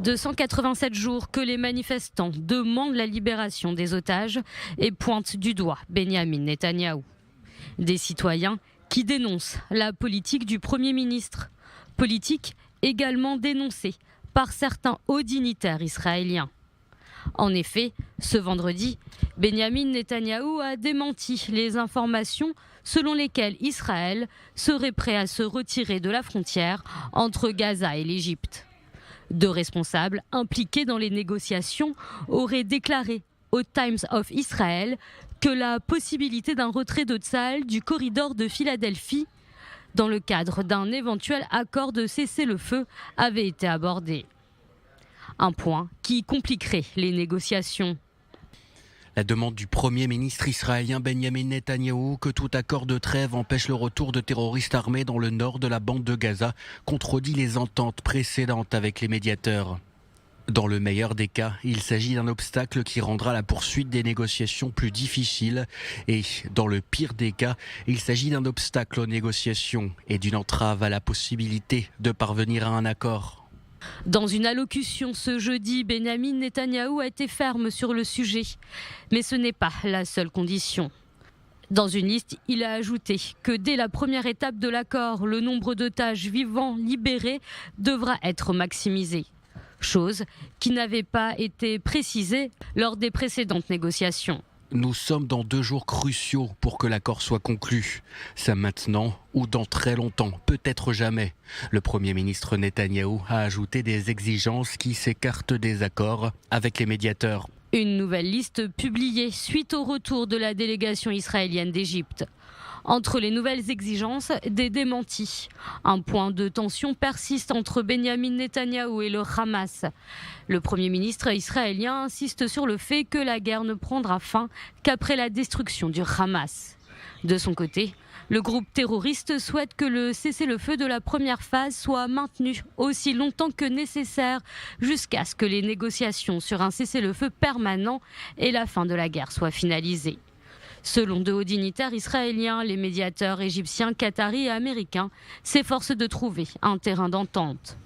287 jours que les manifestants demandent la libération des otages et pointent du doigt Benyamin Netanyahou. Des citoyens qui dénoncent la politique du Premier ministre, politique également dénoncée par certains hauts dignitaires israéliens. En effet, ce vendredi, Benyamin Netanyahou a démenti les informations selon lesquelles Israël serait prêt à se retirer de la frontière entre Gaza et l'Égypte. Deux responsables impliqués dans les négociations auraient déclaré au Times of Israel que la possibilité d'un retrait de Tsahal du corridor de Philadelphie dans le cadre d'un éventuel accord de cessez-le-feu avait été abordée. Un point qui compliquerait les négociations. La demande du Premier ministre israélien Benyamin Netanyahou que tout accord de trêve empêche le retour de terroristes armés dans le nord de la bande de Gaza contredit les ententes précédentes avec les médiateurs. Dans le meilleur des cas, il s'agit d'un obstacle qui rendra la poursuite des négociations plus difficile et, dans le pire des cas, il s'agit d'un obstacle aux négociations et d'une entrave à la possibilité de parvenir à un accord. Dans une allocution ce jeudi, Benyamin Netanyahou a été ferme sur le sujet. Mais ce n'est pas la seule condition. Dans une liste, il a ajouté que dès la première étape de l'accord, le nombre d'otages vivants libérés devra être maximisé. Chose qui n'avait pas été précisée lors des précédentes négociations. Nous sommes dans 2 jours cruciaux pour que l'accord soit conclu. C'est maintenant ou dans très longtemps, peut-être jamais. Le Premier ministre Netanyahou a ajouté des exigences qui s'écartent des accords avec les médiateurs. Une nouvelle liste publiée suite au retour de la délégation israélienne d'Égypte. Entre les nouvelles exigences, des démentis. Un point de tension persiste entre Benyamin Netanyahou et le Hamas. Le Premier ministre israélien insiste sur le fait que la guerre ne prendra fin qu'après la destruction du Hamas. De son côté, le groupe terroriste souhaite que le cessez-le-feu de la première phase soit maintenu aussi longtemps que nécessaire jusqu'à ce que les négociations sur un cessez-le-feu permanent et la fin de la guerre soient finalisées. Selon de hauts dignitaires israéliens, les médiateurs égyptiens, qataris et américains s'efforcent de trouver un terrain d'entente.